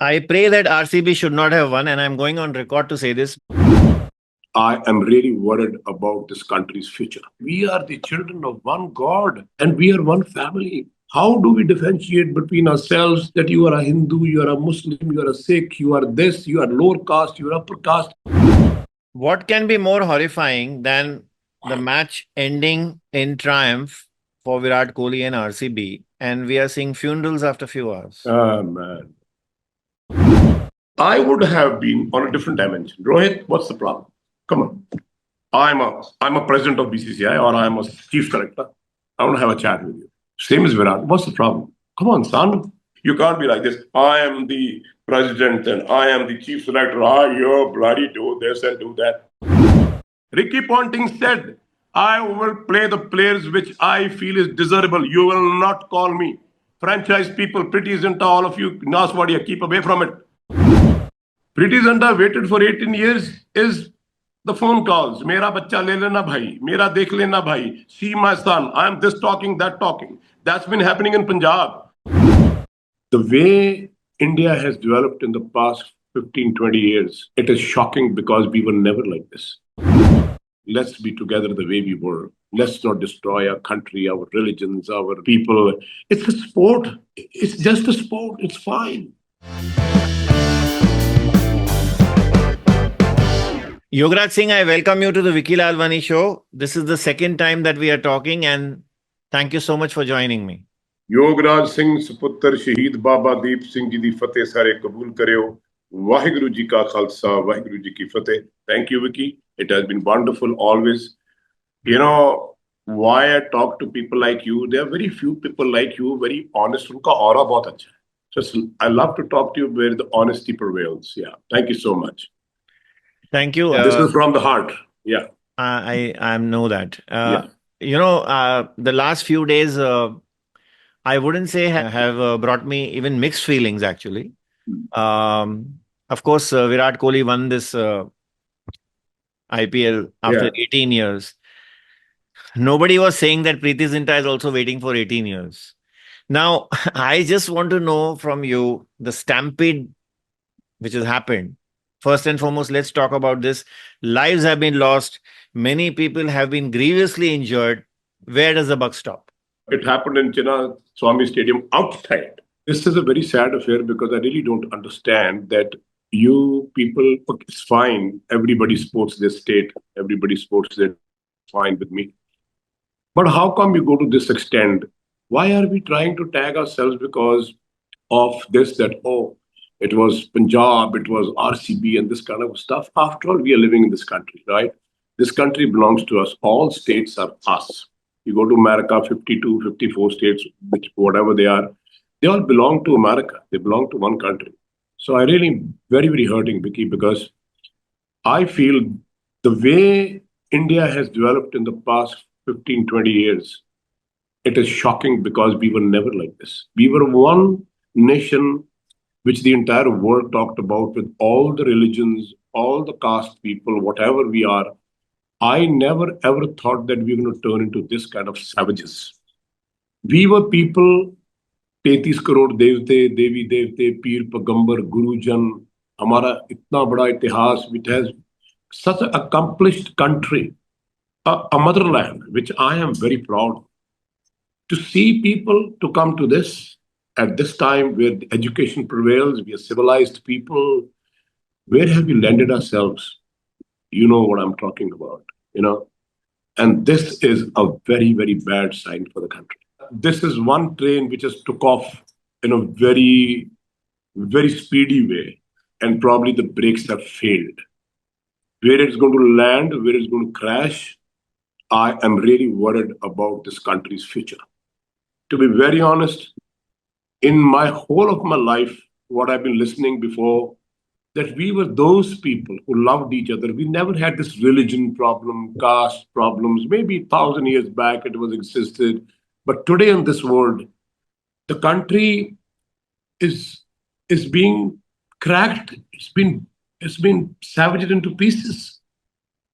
I pray that RCB should not have won, and I'm going on record to say this. I am really worried about this country's future. We are the children of one God and we are one family. How do we differentiate between ourselves that you are a Hindu, you are a Muslim, you are a Sikh, you are this, you are lower caste, you are upper caste? What can be more horrifying than the match ending in triumph for Virat Kohli and RCB, and we are seeing funerals after a few hours? Man. I would have been on a different dimension. Rohit, what's the problem? Come on. I'm a president of BCCI or I'm a chief collector. I want to have a chat with you. Same as Virat. What's the problem? Come on, son. You can't be like this. I am the president and I am the chief selector. You bloody do this and do that. Ricky Ponting said, I will play the players which I feel is desirable. You will not call me. Franchise people, Pretty Zinta, all of you, Naswadia, keep away from it. Pretty Zinta waited for 18 years is the phone calls. Mera bacha le lena bhai. Mera dekh lena bhai. See my son. I am this talking, that talking. That's been happening in Punjab. The way India has developed in the past 15, 20 years, it is shocking because we were never like this. Let's be together the way we were. Let's not destroy our country, our religions, our people. It's a sport. It's just a sport. It's fine. Yograj Singh, I welcome you to the Vickey Lalwani show. This is the second time that we are talking, and thank you so much for joining me. Yograj Singh, Suputter Shaheed Baba Deep Singh ji di fateh sare kabul kareo. Vaheguru ji ka khalsa, Vaheguru ji ki fateh. Thank you, Vicky. It has been wonderful always. You know, why I talk to people like you, there are very few people like you, very honest. Unka aura bahut acha hai. Just, I love to talk to you where the honesty prevails. Yeah. Thank you so much. Thank you. This is from the heart. Yeah. I know that. Yeah. You know, the last few days, I wouldn't say have brought me even mixed feelings, actually. Of course, Virat Kohli won this IPL after 18 years. Nobody was saying that Preeti Zinta is also waiting for 18 years. Now, I just want to know from you the stampede which has happened. First and foremost, let's talk about this. Lives have been lost. Many people have been grievously injured. Where does the buck stop? It happened in Chinnaswamy Stadium outside. This is a very sad affair because I really don't understand that you people, it's fine. Everybody supports their state. Everybody supports their fine with me. But how come you go to this extent? Why are we trying to tag ourselves because of this, that, oh, it was Punjab, it was RCB and this kind of stuff. After all, we are living in this country, right? This country belongs to us. All states are us. You go to America, 52, 54 states, which whatever they are, they all belong to America. They belong to one country. So I really, very, very hurting, Vicky, because I feel the way India has developed in the past 15, 20 years, it is shocking because we were never like this. We were one nation which the entire world talked about with all the religions, all the caste people, whatever we are. I never ever thought that we were going to turn into this kind of savages. We were people, 33 crore devte, devi devte, peer, pagambar, gurujan, hamara itna bada itihas, which has such an accomplished country, a motherland, which I am very proud of. To see people to come to this, at this time where education prevails, we are civilized people, where have we landed ourselves? You know what I'm talking about, you know? And this is a very, very bad sign for the country. This is one train which has took off in a very, very speedy way, and probably the brakes have failed. Where it's going to land, where it's going to crash, I am really worried about this country's future. To be very honest, in my whole of my life, what I've been listening before, that we were those people who loved each other. We never had this religion problem, caste problems. Maybe 1,000 years back it was existed. But today in this world, the country is being cracked. It's been savaged into pieces.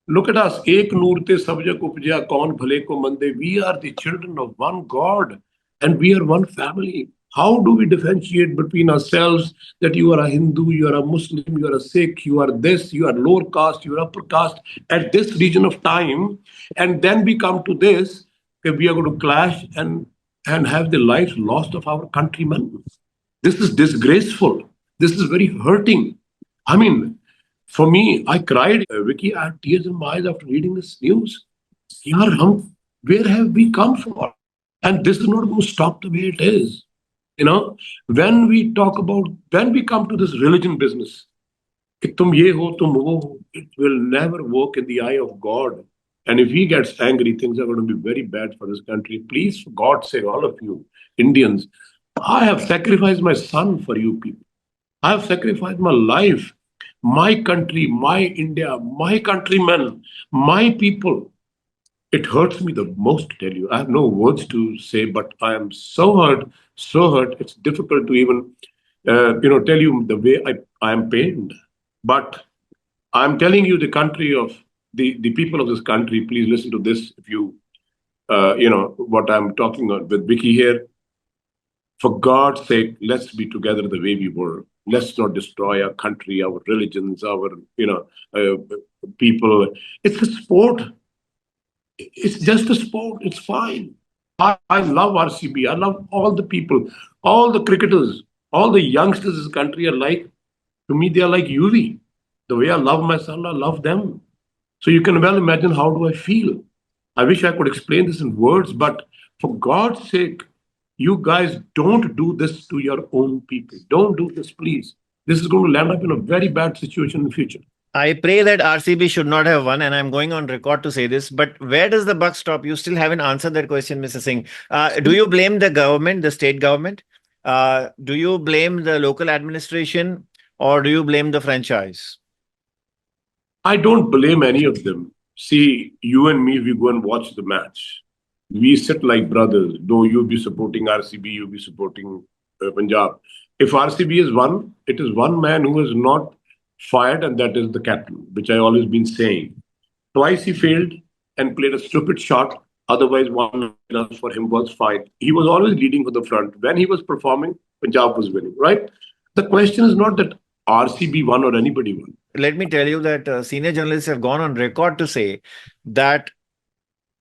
Look at us. Ek noorte sabja upja, kaun bhale ko mande. We are the children of one God and we are one family. How do we differentiate between ourselves that you are a Hindu, you are a Muslim, you are a Sikh, you are this, you are lower caste, you are upper caste at this region of time, and then we come to this, okay, we are going to clash and have the lives lost of our countrymen. This is disgraceful. This is very hurting. I mean, for me, I cried. Vicky, I had tears in my eyes after reading this news. Yaar, where have we come for? And this is not going to stop the way it is. You know, when we come to this religion business, कि तुम ये हो, तुम वो हो, it will never work in the eye of God. And if he gets angry, things are going to be very bad for this country. Please, for God's sake, all of you Indians, I have sacrificed my son for you people. I have sacrificed my life, my country, my India, my countrymen, my people. It hurts me the most to tell you. I have no words to say, but I am so hurt, so hurt. It's difficult to even, tell you the way I am pained. But I'm telling you, the country of the people of this country. Please listen to this. If you, what I'm talking about with Vicky here. For God's sake, let's be together the way we were. Let's not destroy our country, our religions, our people. It's a sport. It's just a sport. It's fine. I love RCB. I love all the people, all the cricketers, all the youngsters in this country are like, to me, they are like UV. The way I love my son, I love them. So you can well imagine how do I feel. I wish I could explain this in words, but for God's sake, you guys don't do this to your own people. Don't do this, please. This is going to land up in a very bad situation in the future. I pray that RCB should not have won, and I'm going on record to say this. But where does the buck stop? You still haven't answered that question, Mr. Singh. Do you blame the government, the state government? Do you blame the local administration, or do you blame the franchise? I don't blame any of them. See, you and me, we go and watch the match. We sit like brothers. Though you be supporting RCB, you be supporting Punjab. If RCB is one, it is one man who is not fired, and that is the captain, which I always been saying. Twice he failed and played a stupid shot. Otherwise, one enough for him was fired. He was always leading for the front. When he was performing, Punjab was winning, right? The question is not that RCB won or anybody won. Let me tell you that senior journalists have gone on record to say that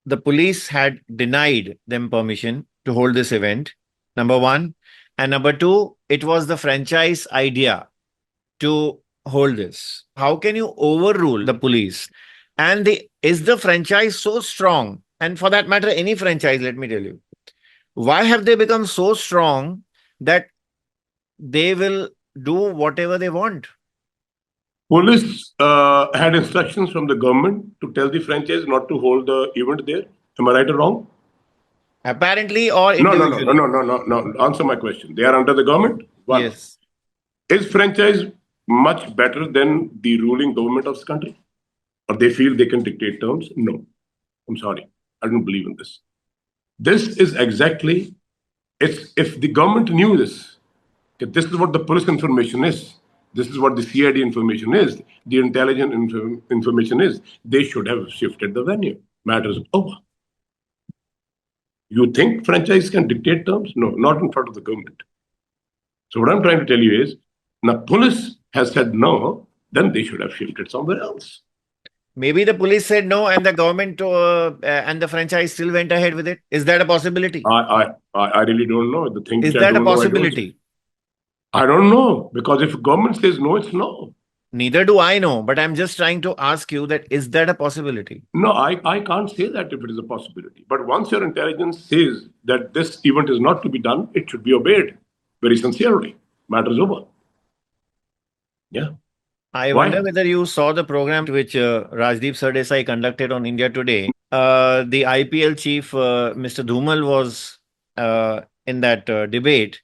the police had denied them permission to hold this event, number one. And number two, it was the franchise idea to hold this. How can you overrule the police? And is the franchise so strong? And for that matter, any franchise, let me tell you, why have they become so strong that they will do whatever they want? Police had instructions from the government to tell the franchise not to hold the event there. Am I right or wrong? Apparently, or No, individually? no. Answer my question. They are under the government? One. Yes. Is franchise much better than the ruling government of this country? Or they feel they can dictate terms? No. I'm sorry. I don't believe in this. This is exactly, if the government knew this, that this is what the police information is, this is what the CID information is, the intelligence information is, they should have shifted the venue. Matters over. You think franchise can dictate terms? No, not in front of the government. So what I'm trying to tell you is, now police has said no, then they should have shifted somewhere else. Maybe the police said no, and the government and the franchise still went ahead with it. Is that a possibility? I really don't know. The thing is that a possibility? I don't know, because if government says no, it's no. Neither do I know, but I'm just trying to ask you that is that a possibility? No, I can't say that if it is a possibility. But once your intelligence says that this event is not to be done, it should be obeyed very sincerely. Matters over. Yeah. I wonder whether you saw the program which Rajdeep Sardesai conducted on India Today. The IPL chief, Mr. Dhumal, was in that debate.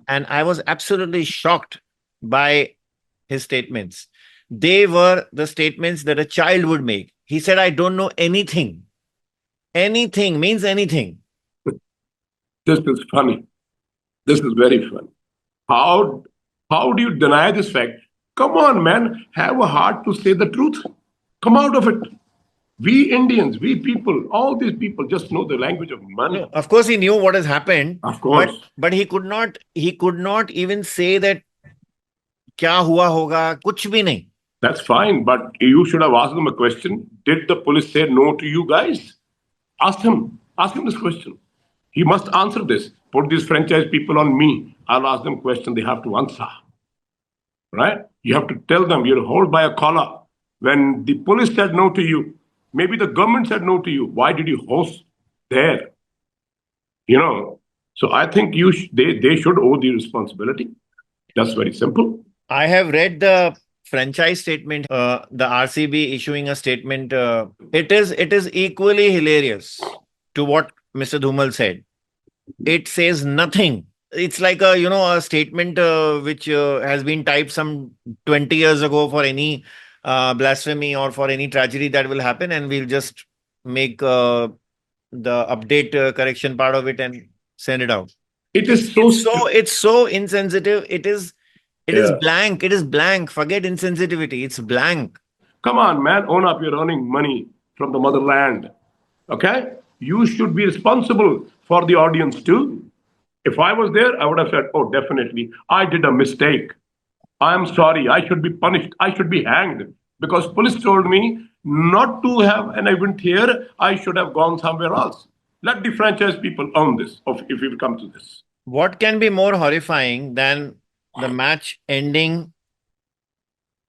And I was absolutely shocked by his statements. They were the statements that a child would make. He said, I don't know anything. Anything means anything. This is funny. This is very funny. How do you deny this fact? Come on, man. Have a heart to say the truth. Come out of it. We Indians, we people, all these people just know the language of money. No, of course, he knew what has happened. Of course. But he could not even say that क्या हुआ होगा, कुछ भी नहीं. That's fine, but you should have asked them a question. Did the police say no to you guys? Ask him this question. He must answer this. Put these franchise people on me. I'll ask them question. They have to answer. Right? You have to tell them you're held by a collar. When the police said no to you, maybe the government said no to you. Why did you host there? You know, so I think they should owe the responsibility. That's very simple. I have read the franchise statement, the RCB issuing a statement. It is equally hilarious to what Mr. Dhumal said. It says nothing. It's like a statement which has been typed some 20 years ago for any blasphemy or for any tragedy that will happen, and we'll just make the update correction part of it and send it out. It is it's so insensitive. It is blank. It is blank. Forget insensitivity. It's blank. Come on, man. Own up. You're earning money from the motherland. Okay? You should be responsible for the audience too. If I was there, I would have said, oh, definitely. I did a mistake. I'm sorry. I should be punished. I should be hanged. Because police told me not to have an event here. I should have gone somewhere else. Let the franchise people own this, if we come to this. What can be more horrifying than the match ending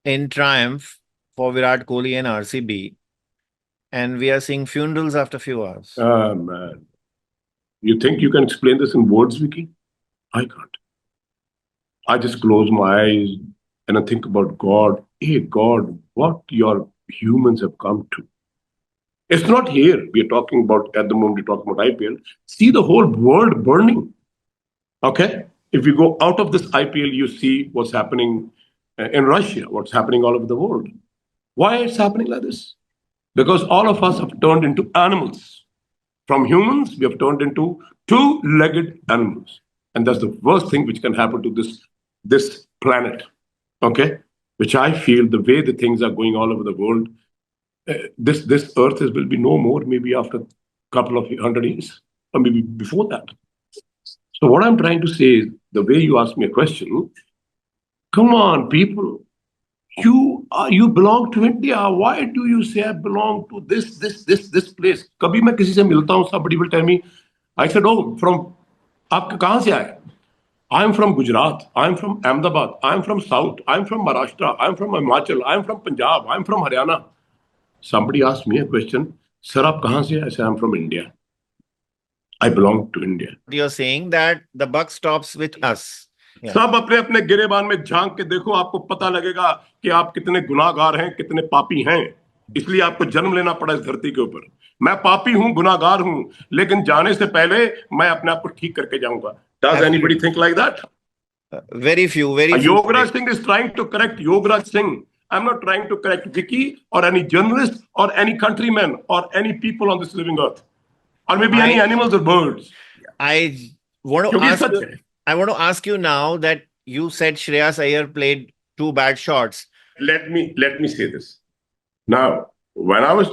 in triumph for Virat Kohli and RCB, and we are seeing funerals after a few hours? Ah, man. You think you can explain this in words, Vicky? I can't. I just close my eyes and I think about God. Hey, God, what your humans have come to. It's not here. We're talking about, at the moment, we're talking about IPL. See the whole world burning. Okay? If you go out of this IPL, you see what's happening in Russia, what's happening all over the world. Why it's happening like this? Because all of us have turned into animals. From humans, we have turned into two-legged animals. And that's the worst thing which can happen to this planet. Okay? Which I feel the way the things are going all over the world, this earth will be no more maybe after a couple of 100 years, or maybe before that. So what I'm trying to say is, the way you ask me a question, come on, people, you belong to India. Why do you say I belong to this place? Kabhi main kisi se milta hu, somebody will tell me, I said, oh, from aap kahan se aaye? I'm from Gujarat. I'm from Ahmedabad. I'm from South. I'm from Maharashtra. I'm from Himachal. I'm from Punjab. I'm from Haryana. Somebody asked me a question, sir, aap kahan se? I said, I'm from India. I belong to India. You're saying that the buck stops with us. Yeah. सब अपने अपने गिरेबान में झांक के देखो, आपको पता लगेगा कि आप कितने गुनाहगार हैं, कितने पापी हैं. इसलिए आपको जन्म लेना पड़ा इस धरती के ऊपर. मैं पापी हूं, गुनाहगार हूं, लेकिन जाने से पहले मैं अपने आप को ठीक करके जाऊंगा. Does anybody think like that? Very few. Yograj Singh is trying to correct Yograj Singh. I'm not trying to correct Vicky or any journalist or any countryman or any people on this living earth. Or maybe any animals or birds. I want to ask you now that you said Shreyas Iyer played 2 bad shots. Let me say this. Now, when I was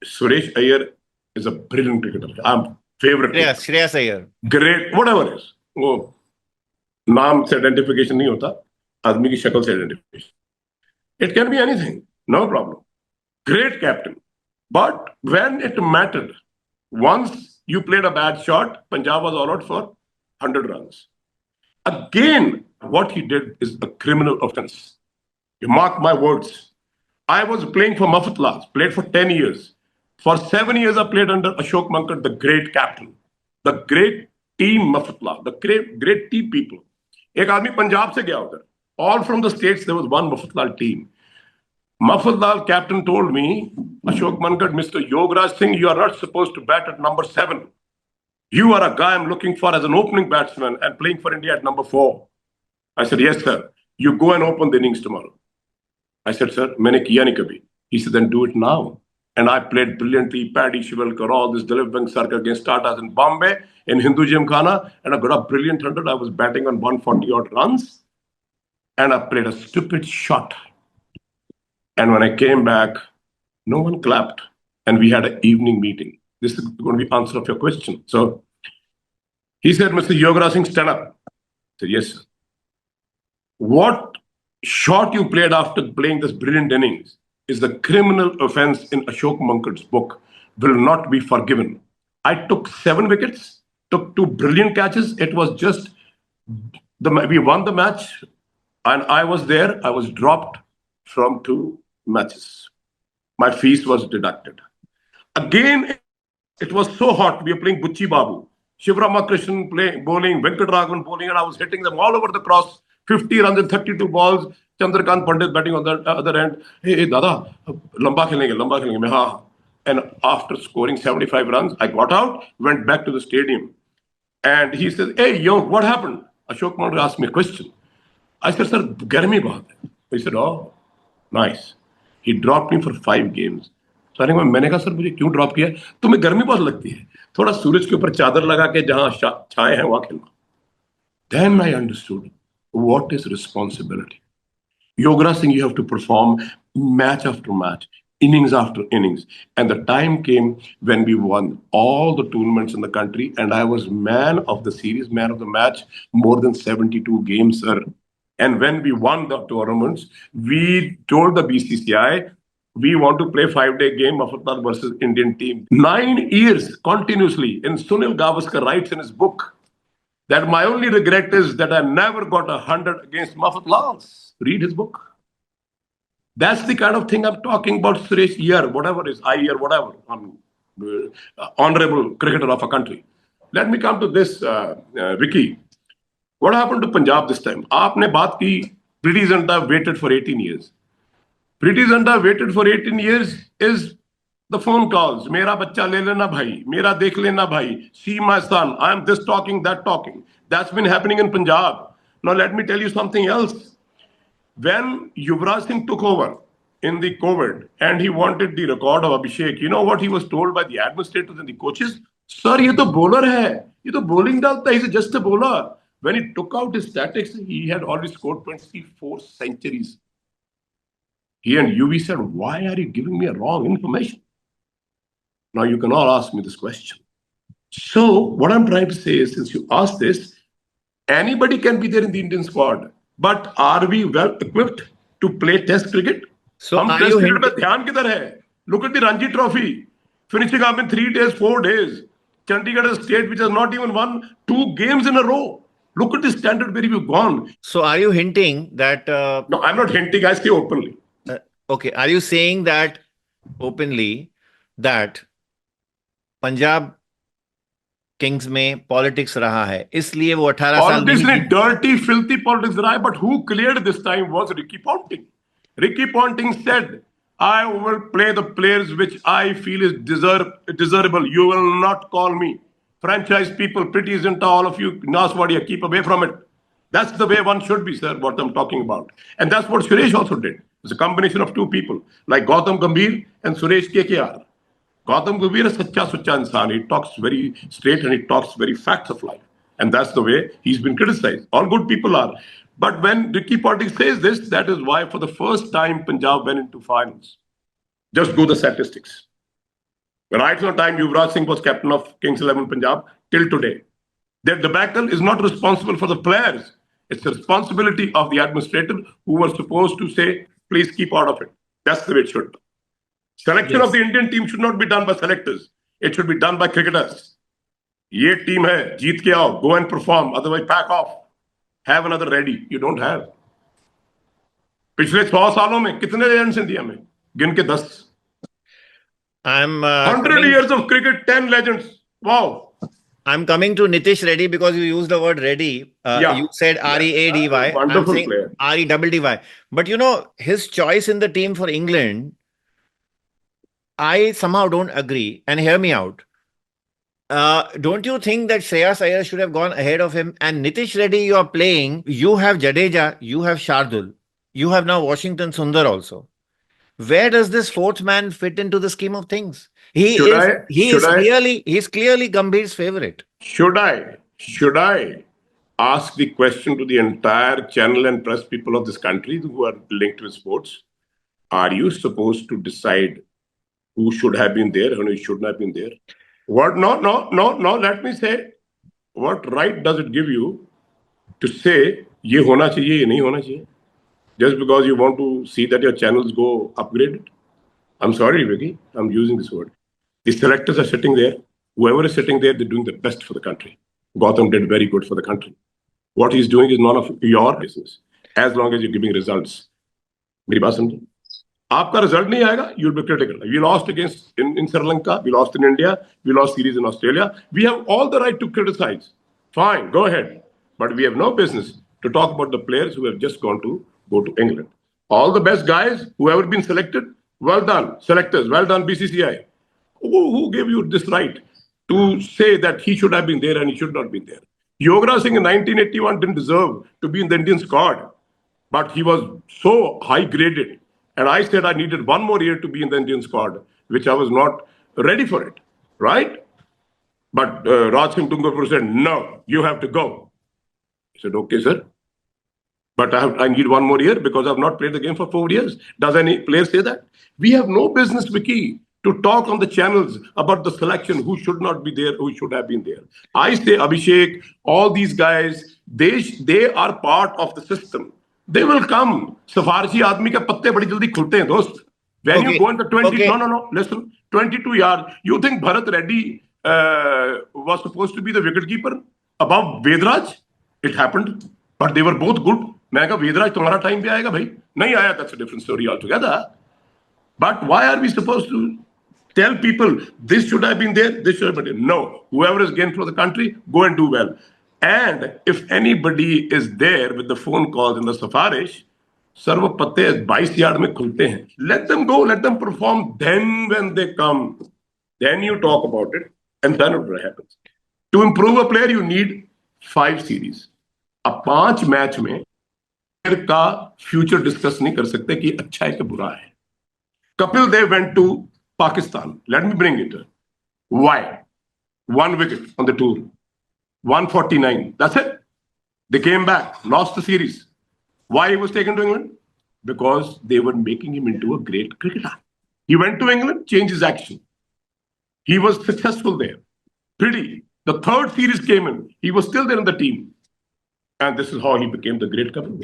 Shreyas Iyer is a brilliant cricketer. I'm favorite. Yes, Shreyas Iyer. Great, whatever it is. वो नाम से identification नहीं होता, आदमी की शक्ल से identification. It can be anything, no problem. Great captain. But when it mattered, once you played a bad shot, Punjab was all out for 100 runs. Again, what he did is a criminal offense. You mark my words. I was playing for Mafatlas, played for 10 years. For 7 years, I played under Ashok Mankad, the great captain, the great team Mafatla, the great team people. एक आदमी पंजाब से गया उधर. All from the states, there was one Mafatlal team. Mafatlal captain told me, Ashok Mankad, Mr. Yograj Singh, you are not supposed to bat at number 7. You are a guy I'm looking for as an opening batsman and playing for India at number 4. I said, yes, sir. You go and open the innings tomorrow. I said, sir, मैंने किया नहीं कभी. He said, then do it now. And I played brilliantly, Paddy Shivalkar, all this Dilip Vengsarkar against Tatas in Bombay, in Hindu Gymkhana, and I got a brilliant 100. I was batting on 140 odd runs, and I played a stupid shot. And when I came back, No one clapped. And we had an evening meeting. This is going to be answer of your question. So he said, Mr. Yograj Singh, stand up. I said, yes, sir. What shot you played after playing this brilliant innings is the criminal offense in Ashok Mankar's book, will not be forgiven. I took 7 wickets, took 2 brilliant catches. It was just, we won the match, and I was there. I was dropped from 2 matches. My fees was deducted. Again, it was so hot. We were playing Bucci Babu, Shivrama Krishnan bowling, Venkatraghavan bowling, and I was hitting them all over the cross. 50 runs in 32 balls. Chandrakant Pandit batting on the other end. Hey, Dada, lamba khelenge. Haan. And after scoring 75 runs, I got out, went back to the stadium. And he says, hey, yo, what happened? Ashok Mankar asked me a question. I said, sir, garmi bahut hai. He said, oh, nice. He dropped me for 5 games. सारे में मैंने कहा sir मुझे क्यों drop किया तुम्हें गर्मी बहुत लगती है थोड़ा सूरज के ऊपर चादर लगा के जहां छाए हैं वहां खेलना then I understood what is responsibility. Yograj Singh, you have to perform match after match, innings after innings, and the time came when we won all the tournaments in the country, and I was man of the series, man of the match, more than 72 games, sir. And when we won the tournaments, we told the BCCI, we want to play 5-day game Mafatlar versus Indian team. 9 years continuously. And Sunil Gavaskar writes in his book that my only regret is that I never got 100 against Mafatlals. Read his book. That's the kind of thing I'm talking about. Shreyas Iyer, whatever is Iyer, whatever, honorable cricketer of a country. Let me come to this, Vicky. What happened to Punjab this time? Aapne baat ki, Priti Zinta waited for 18 years. Priti Zinta waited for 18 years is the phone calls. Mera bachcha le lena bhai. Mera dekh lena bhai. See my son. I am this talking, that talking. That's been happening in Punjab. Now let me tell you something else. When Yuvraj Singh took over in the COVID and he wanted the record of Abhishek, you know what he was told by the administrators and the coaches? Sir, ye to bowler hai. Ye to bowling dalta hai. He's just a bowler. When he took out his statistics, he had already scored 24 centuries. He and UV said, why are you giving me a wrong information? Now you can all ask me this question. So what I'm trying to say is, since you asked this, anybody can be there in the Indian squad. But are we well equipped to play test cricket? So are you Look at the Ranji Trophy. Finishing up in 3 days, 4 days. Chandigarh is a state which has not even won 2 games in a row. Look at the standard where we've gone. So are you hinting that... No, I'm not hinting. I say openly. Okay. Are you saying that openly that Punjab Kings में politics रहा है, इसलिए वो 18 साल नहीं dirty, filthy politics रहा है, but who cleared this time was Ricky Ponting. Ricky Ponting said, I will play the players which I feel is desirable. You will not call me. Franchise people, Priti Zinta, all of you, Naswadia, keep away from it. That's the way one should be, sir, what I'm talking about. And that's what Suresh also did. It's a combination of 2 people, like Gautam Gambhir and Suresh KKR. Gautam Gambhir is such a insan. He talks very straight and he talks very facts of life. And that's the way he's been criticized. All good people are. But when Ricky Ponting says this, that is why for the first time Punjab went into finals. Just do the statistics. Right from the time Yuvraj Singh was captain of Kings 11 Punjab till today. That debacle is not responsible for the players. It's the responsibility of the administrator who was supposed to say, please keep out of it. That's the way it should be. Selection of the Indian team should not be done by selectors. It should be done by cricketers. Ye team hai, jeet ke aao, go and perform, otherwise pack off. Have another ready. You don't have. पिछले 100 सालों में कितने legends India में? गिन के 10. I'm 100 years of cricket, 10 legends. Wow. I'm coming to Nitish Reddy because you used the word ready. You said R-E-A-D-Y. Wonderful I'm saying player. R-E-D-D-Y. But you know, his choice in the team for England, I somehow don't agree. And hear me out. Don't you think that Shreyas Iyer should have gone ahead of him? And Nitish Reddy, you are playing. You have Jadeja. You have Shardul. You have now Washington Sundar also. Where does this 4th man fit into the scheme of things? He's clearly Gambhir's favorite. Should I ask the question to the entire channel and press people of this country who are linked with sports? Are you supposed to decide who should have been there and who should not have been there. What? No. Let me say, what right does it give you to say ये होना चाहिए, ये नहीं होना चाहिए? Just because you want to see that your channels go upgraded? I'm sorry, Vicky, I'm using this word. The selectors are sitting there. Whoever is sitting there, they're doing the best for the country. Gautam did very good for the country. What he's doing is none of your business, as long as you're giving results. मेरी बात समझे? आपका result नहीं आएगा, you'll be critical. We lost against in Sri Lanka, we lost in India, we lost series in Australia. We have all the right to criticize. Fine, go ahead. But we have no business to talk about the players who have just go to England. All the best guys who have been selected, well done. Selectors, well done, BCCI. Who gave you this right to say that he should have been there and he should not be there? Yograj Singh in 1981 didn't deserve to be in the Indian squad, but he was so high graded. And I said I needed one more year to be in the Indian squad, which I was not ready for it, right? But Raj Singh Tungapur said, no, you have to go. I said, okay, sir. But I need one more year because I've not played the game for 4 years. Does any player say that? We have no business, Vicky, to talk on the channels about the selection, who should not be there, who should have been there. I say Abhishek, all these guys, they are part of the system. They will come. Safarshi आदमी के पत्ते बड़ी जल्दी खुलते हैं दोस्त. When you go in the 20, no, listen, 22 yards, you think Bharat Reddy was supposed to be the wicketkeeper above Vedraj? It happened, but they were both good. मैं कहा Vedraj तुम्हारा time भी आएगा भाई. नहीं आया, that's a different story altogether. But why are we supposed to tell people this should have been there, this should have been there? No, whoever is game for the country, go and do well. And if anybody is there with the phone calls in the Sarfaraz, सर्व पत्ते 22 yard में खुलते हैं. Let them go, let them perform. Then when they come, then you talk about it, and then what happens. To improve a player, you need 5 series. अब 5 match में player का future discuss नहीं कर सकते कि अच्छा है कि बुरा है. Kapil Dev went to Pakistan. Let me bring it. Why? 1 wicket on the tour. 149. That's it. They came back, lost the series. Why he was taken to England? Because they were making him into a great cricketer. He went to England, changed his action. He was successful there. Pretty. The 3rd series came in. He was still there in the team. And this is how he became the great captain.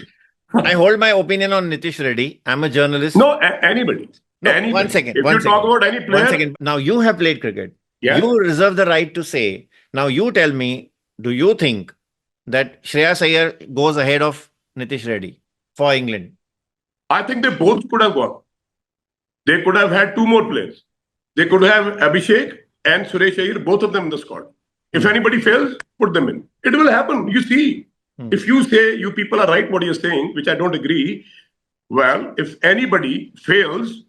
I hold my opinion on Nitish Reddy. I'm a journalist. No, anybody. No, anybody. One second. If you talk about any player. 1 second. Now you have played cricket. Yeah. You reserve the right to say. Now you tell me, do you think that Shreyas Iyer goes ahead of Nitish Reddy for England? I think they both could have gone. They could have had 2 more players. They could have Abhishek and Shreyas Iyer, both of them in the squad. If anybody fails, put them in. It will happen. You see, if you say you people are right what you're saying, which I don't agree, well, if anybody fails,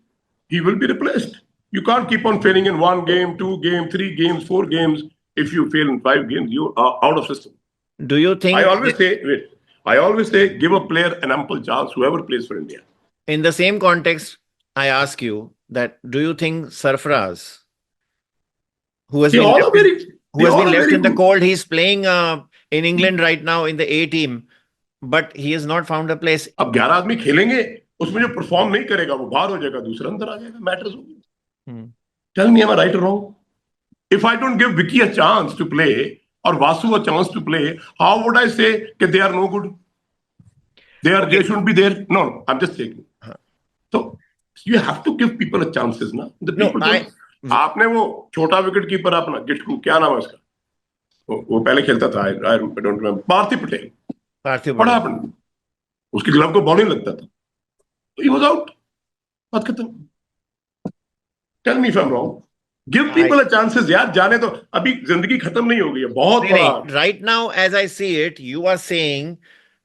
he will be replaced. You can't keep on failing in 1 game, 2 games, 3 games, 4 games. If you fail in 5 games, you are out of system. Do you think... I always say, give a player an ample chance, whoever plays for India. In the same context, I ask you that, do you think Sarfaraz, who has been left in the cold, he's playing in England right now in the A team, but he has not found a place. अब 11 आदमी खेलेंगे, उसमें जो perform नहीं करेगा वो बाहर हो जाएगा, दूसरा अंदर आ जाएगा. मैटर्स होगी. Tell me, am I right or wrong? If I don't give Vicky a chance to play or Vasu a chance to play, how would I say that they are no good? They shouldn't be there. No, I'm just saying. So you have to give people a chances, na? The people आपने वो छोटा wicket keeper अपना गिट्टू क्या नाम है उसका? वो पहले खेलता था. I don't remember. Parthiv Patel. What happened? उसकी ग्लव को बॉल नहीं लगता था. He was out. बात खत्म. Tell me if I'm wrong. Give people a chances, यार. जाने तो अभी जिंदगी खत्म नहीं हो गई है. बहुत बड़ा. Right now, as I see it, you are saying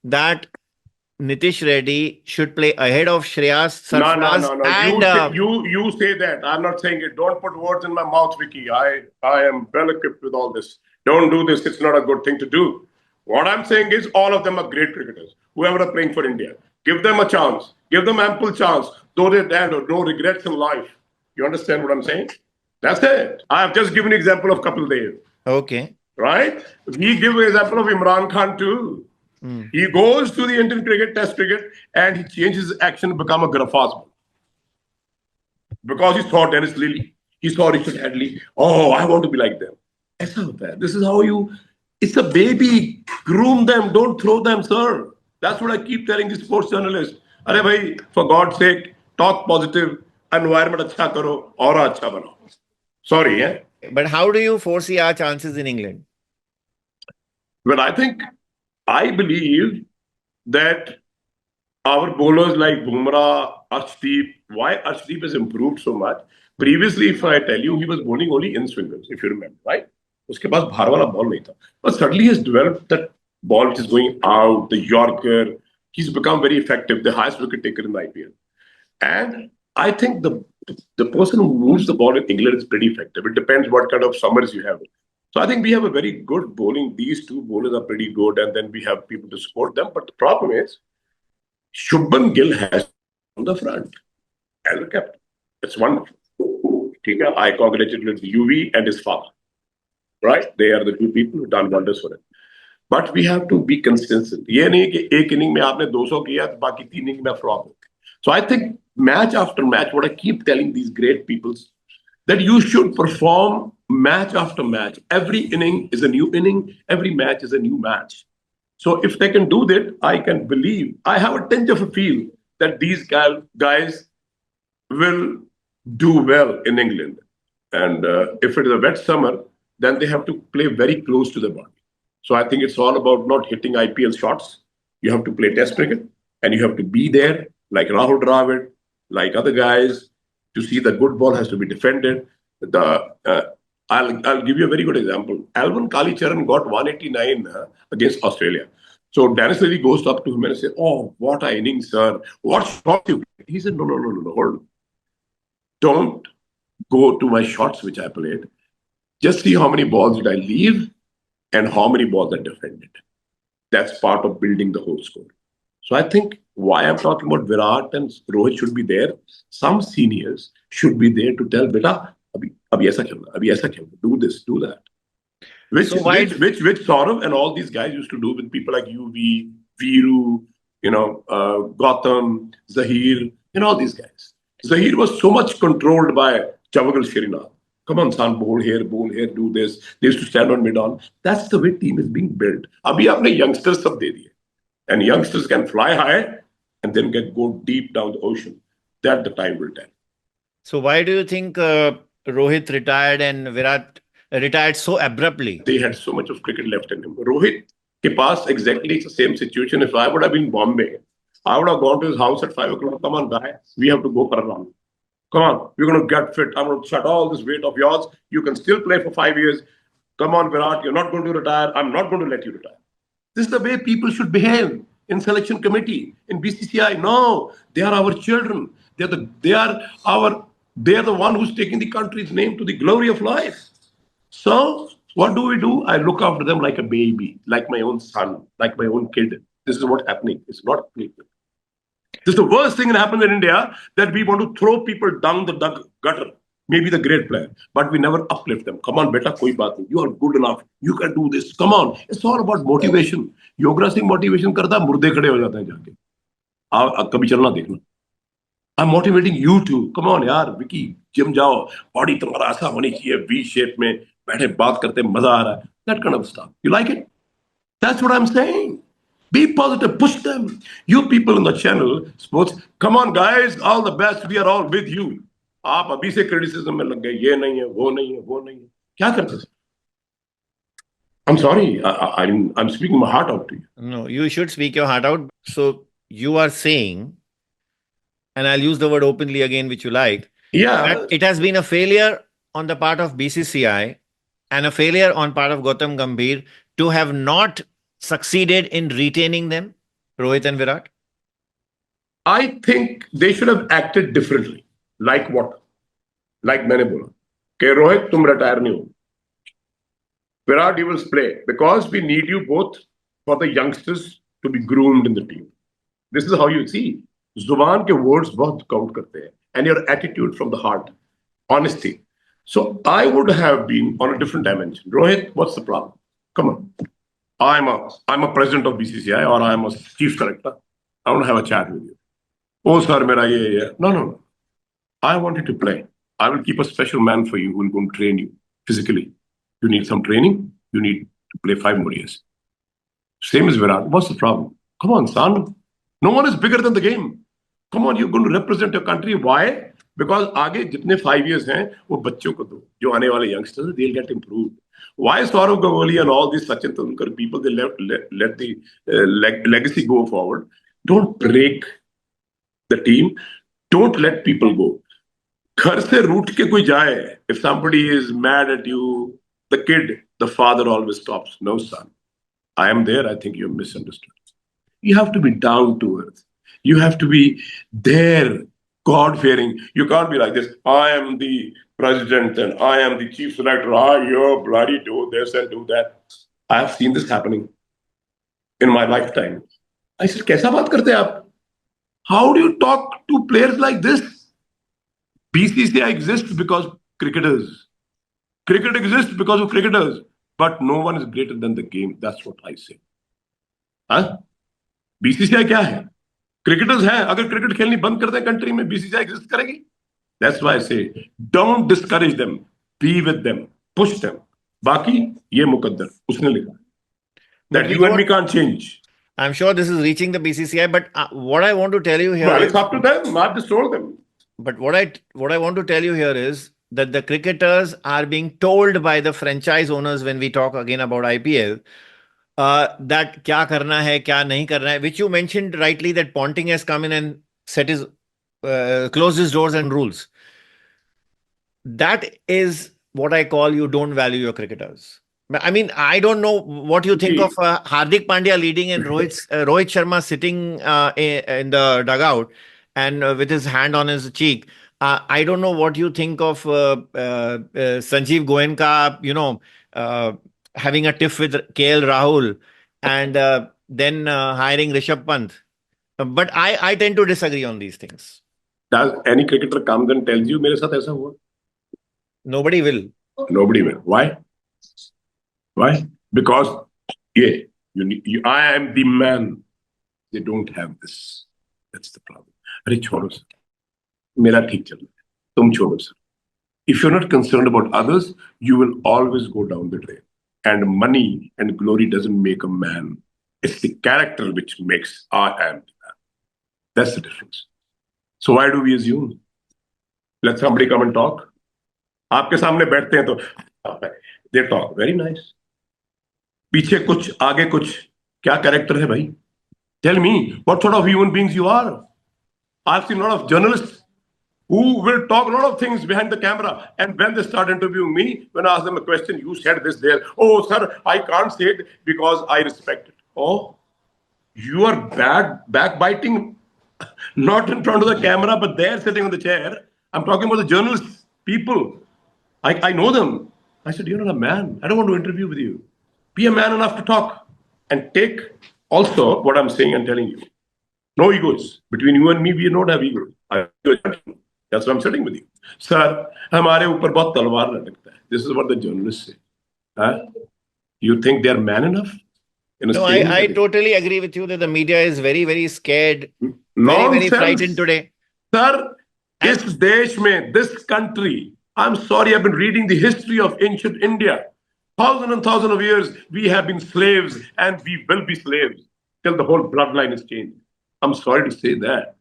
that Nitish Reddy should play ahead of Shreyas, Sarfaraz, no. and you say that. I'm not saying it. Don't put words in my mouth, Vicky. I am well equipped with all this. Don't do this. It's not a good thing to do. What I'm saying is all of them are great cricketers. Whoever are playing for India, give them a chance. Give them ample chance. Though they have no regrets in life. You understand what I'm saying? That's it. I have just given an example of Kapil Dev. Okay. Right? We give an example of Imran Khan too. He goes to the Indian cricket, Test cricket, and he changes his action to become a grafazman. because he saw Dennis Lilly, he saw Richard Hadley. Oh, I want to be like them. ऐसा होता है. This is how you. It's a baby. Groom them. Don't throw them, sir. That's what I keep telling the sports journalists. अरे भाई, for God's sake, talk positive. Environment अच्छा करो, aura अच्छा बनाओ. Sorry, yeah. But how do you foresee our chances in England? Well, I believe that our bowlers like Bumrah, Arshdeep, why Arshdeep has improved so much. Previously, if I tell you, he was bowling only in swingers, if you remember, right? उसके पास भार वाला ball नहीं था. But suddenly he has developed that ball which is going out, the Yorker. He's become very effective, the highest wicket taker in the IPL. And I think the person who moves the ball in England is pretty effective. It depends what kind of summers you have. So I think we have a very good bowling. These two bowlers are pretty good, and then we have people to support them. But the problem is, Shubman Gill has on the front as a captain. It's wonderful. I congratulate UV and his father. Right? They are the two people who've done wonders for him. But we have to be consistent. ये नहीं कि एक inning में आपने 200 किया तो बाकी 3 inning में फ्लॉप हो. So I think match after match, what I keep telling these great people, that you should perform match after match. Every inning is a new inning. Every match is a new match. So if they can do that, I can believe. I have a tinge of a feel that these guys will do well in England. And if it is a wet summer, then they have to play very close to the body. So I think it's all about not hitting IPL shots. You have to play Test cricket, and you have to be there, like Rahul Dravid, like other guys, to see the good ball has to be defended. I'll give you a very good example. Alvin Kalicharan got 189 against Australia. So Dennis Lilly goes up to him and says, "Oh, what an inning, sir! What shot you played?" He said, "No, hold on. Don't go to my shots which I played. Just see how many balls did I leave and how many balls I defended. That's part of building the whole score." So I think why I'm talking about Virat and Rohit should be there. Some seniors should be there to tell Beta, abhi aisa khelna, do this, do that. Which Saurav and all these guys used to do with people like UV, Viru, Gautam, Zahir, and all these guys. Zahir was so much controlled by Javagal Shrinath. Come on, son, bowl here, do this. They used to stand on mid-on. That's the way team is being built. Abhi aapne youngsters sab de diye. And youngsters can fly high and then go deep down the ocean. That the time will tell. So why do you think Rohit retired and Virat retired so abruptly? They had so much of cricket left in him. Rohit ke paas exactly the same situation. If I would have been in Bombay, I would have gone to his house at 5 o'clock. Come on, guy, we have to go for a run. Come on, we're going to get fit. I'm going to shut all this weight of yours. You can still play for 5 years. Come on, Virat, you're not going to retire. I'm not going to let you retire. This is the way people should behave in selection committee, in BCCI. No, they are our children. They are the one who's taking the country's name to the glory of life. So what do? I look after them like a baby, like my own son, like my own kid. This is what's happening. It's not happening. This is the worst thing that happens in India, that we want to throw people down the gutter. Maybe the great player, but we never uplift them. Come on, beta, koi baat nahi. You are good enough. You can do this. Come on. It's all about motivation. Yograj Singh motivation karta, murde khade ho jate hain jaake. Kabhi chalna dekhna. I'm motivating you too. Come on, yaar, Vicky, gym jao. Body tumhara aisa honi chahiye, V shape mein. Baithe baat karte maza aa raha hai. That kind of stuff. You like it? That's what I'm saying. Be positive. Push them. You people on the channel, sports. Come on, guys. All the best. We are all with you. आप अभी से criticism में लग गए, ये नहीं है, वो नहीं है, वो नहीं है, क्या करते हैं? I'm sorry, I'm speaking my heart out to you. No, you should speak your heart out. So you are saying, and I'll use the word openly again, which you like, that it has been a failure on the part of BCCI and a failure on part of Gautam Gambhir to have not succeeded in retaining them, Rohit and Virat? I think they should have acted differently. Like what? Like मैंने बोला कि रोहित तुम retire नहीं हो. Virat, you will play because we need you both for the youngsters to be groomed in the team. This is how you see. जुबान के words बहुत count करते हैं, and your attitude from the heart, honesty. So I would have been on a different dimension. Rohit, what's the problem? Come on. I'm a president of BCCI or I'm a chief collector. I want to have a chat with you. Oh, sir, mera ye. No. I want you to play. I will keep a special man for you who will go and train you physically. You need some training. You need to play 5 more years. Same as Virat. What's the problem? Come on, son. No one is bigger than the game. Come on, you're going to represent your country. Why? Because आगे जितने 5 years हैं वो बच्चों को दो जो आने वाले youngsters they'll get improved. Why Saurav Ganguly and all these Sachin Tendulkar people they let the legacy go forward? Don't break the team. Don't let people go. घर से रूठ के कोई जाए. If somebody is mad at you, the kid, the father always stops. No, son. I am there. I think you're misunderstood. You have to be down to earth. You have to be there, God-fearing. You can't be like this. I am the president and I am the chief selector. You bloody do this and do that. I have seen this happening in my lifetime. I said, कैसा बात करते हैं आप? How do you talk to players like this? BCCI exists because cricketers. Cricket exists because of cricketers. But no one is greater than the game. That's what I say. Huh? BCCI क्या है? Cricketers हैं. अगर cricket खेलनी बंद कर दें country में, BCCI exist करेगी? That's why I say, don't discourage them. Be with them. Push them. बाकी ये मुकद्दर उसने लिखा that you and me can't change. I'm sure this is reaching the BCCI, but what I want to tell you here well, it's up to them. I've just told them. But what I want to tell you here is that the cricketers are being told by the franchise owners when we talk again about IPL that क्या करना है, क्या नहीं करना है, which you mentioned rightly that Ponting has come in and set his closed his doors and rules. That is what I call you don't value your cricketers. I mean, I don't know what you think of Hardik Pandya leading and Rohit Sharma sitting in the dugout and with his hand on his cheek. I don't know what you think of Sanjeev Goenka, having a tiff with KL Rahul and then hiring Rishabh Pant. But I tend to disagree on these things. Does any cricketer comes and tells you, मेरे साथ ऐसा हुआ? Nobody will. Nobody will. Why? Why? Because I am the man. They don't have this. That's the problem. अरे छोड़ो sir, मेरा ठीक चल रहा है, तुम छोड़ो sir. If you're not concerned about others, you will always go down the drain. And money and glory doesn't make a man. It's the character which makes I am the man. That's the difference. So why do we assume? Let somebody come and talk. आपके सामने बैठते हैं तो they talk very nice. पीछे कुछ आगे कुछ क्या कैरेक्टर है भाई? Tell me what sort of human beings you are. I've seen a lot of journalists who will talk a lot of things behind the camera, and when they start interviewing me, when I ask them a question, you said this there. Oh, sir, I can't say it because I respect it. Oh, you are backbiting, not in front of the camera, but there sitting on the chair. I'm talking about the journalists, people. I know them. I said, you're not a man. I don't want to interview with you. Be a man enough to talk and take also what I'm saying and telling you. No egos. Between you and me, we don't have egos. That's why I'm sitting with you. Sir, हमारे ऊपर बहुत तलवार लटकता है. This is what the journalists say. Huh? You think they're man enough? No, I totally agree with you that the media is very, very scared, very frightened today. Sir, इस देश में, this country, I'm sorry, I've been reading the history of ancient India. Thousands and thousands of years, we have been slaves and we will be slaves till the whole bloodline is changed. I'm sorry to say that.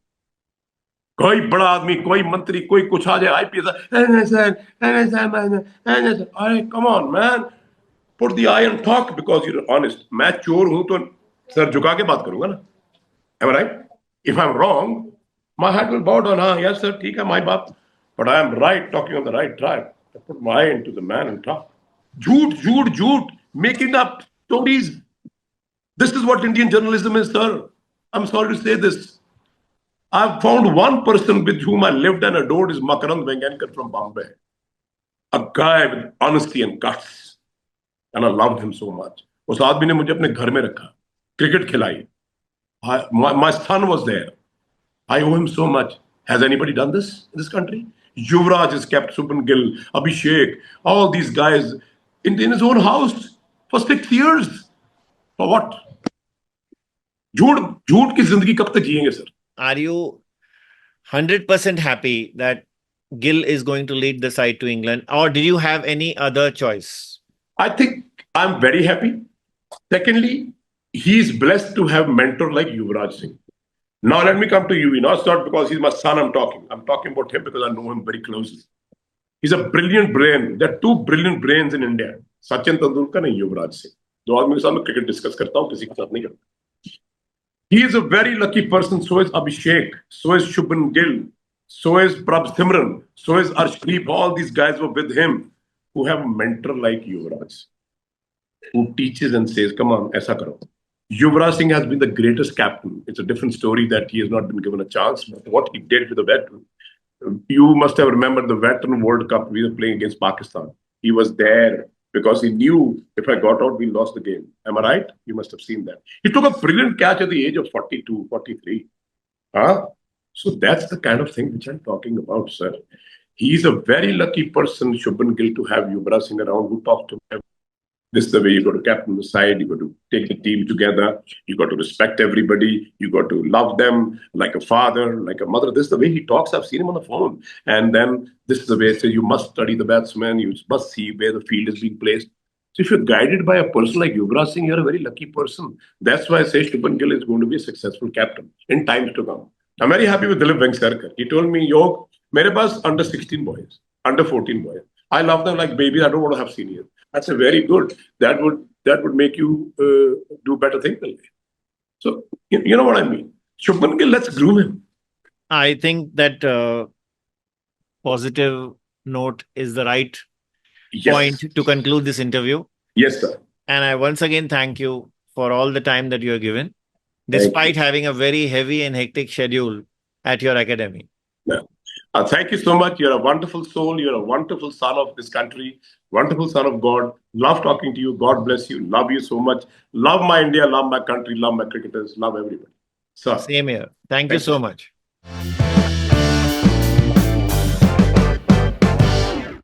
कोई बड़ा आदमी, कोई मंत्री, कोई कुछ आ जाए, IPS, come on, man. Put the eye and talk because you're honest. मैं चोर हूं तो सर झुका के बात करूंगा ना. Am I right? If I'm wrong, my head will bow down. Yes, sir, ठीक है, my बात. But I am right, talking on the right track. I put my eye into the man and talk. Jhoot, making up stories. This is what Indian journalism is, sir. I'm sorry to say this. I've found one person with whom I lived and adored is Makarand Vengankar from Bombay. A guy with honesty and guts. And I loved him so much. उस आदमी ने मुझे अपने घर में रखा. Cricket खिलाई. My son was there. I owe him so much. Has anybody done this in this country? Yuvraj has kept Subban Gill, Abhishek, all these guys in his own house for 6 years. For what? झूठ की जिंदगी कब तक जिएंगे sir? Are you 100% happy that Gill is going to lead the side to England, or did you have any other choice? I think I'm very happy. Secondly, he is blessed to have mentor like Yuvraj Singh. Now let me come to you. It's not because he's my son I'm talking. I'm talking about him because I know him very closely. He's a brilliant brain. There are two brilliant brains in India. Sachin Tendulkar and Yuvraj Singh. दो आदमी के साथ मैं cricket discuss करता हूँ, किसी के साथ नहीं करता. He is a very lucky person. So is Abhishek. So is Shubman Gill. So is Prabh Simran. So is Arshdeep. All these guys were with him who have a mentor like Yuvraj, who teaches and says, come on, aisa karo. Yuvraj Singh has been the greatest captain. It's a different story that he has not been given a chance. But what he did with the veteran, you must have remembered the veteran World Cup we were playing against Pakistan. He was there because he knew if I got out, we lost the game. Am I right? You must have seen that. He took a brilliant catch at the age of 42, 43. Huh? So that's the kind of thing which I'm talking about, sir. He's a very lucky person, Shubman Gill, to have Yuvraj Singh around who talks to him. This is the way you got to captain the side. You got to take the team together. You got to respect everybody. You got to love them like a father, like a mother. This is the way he talks. I've seen him on the phone. And then this is the way he says you must study the batsman. You must see where the field is being placed. So if you're guided by a person like Yuvraj Singh, you're a very lucky person. That's why I say Shubman Gill is going to be a successful captain in times to come. I'm very happy with Dilip Vengsarkar. He told me, Yog, mere paas under 16 boys, under 14 boys. I love them like babies. I don't want to have seniors. That's a very good. That would make you do better things in life. So you know what I mean. Shubman Gill, let's groom him. I think that positive note is the right point to conclude this interview. Yes, sir. And I once again thank you for all the time that you are given, despite having a very heavy and hectic schedule at your academy. Yeah. Thank you so much. You're a wonderful soul. You're a wonderful son of this country, wonderful son of God. Love talking to you. God bless you. Love you so much. Love my India, love my country, love my cricketers, love everybody. Same here. Thank you so much.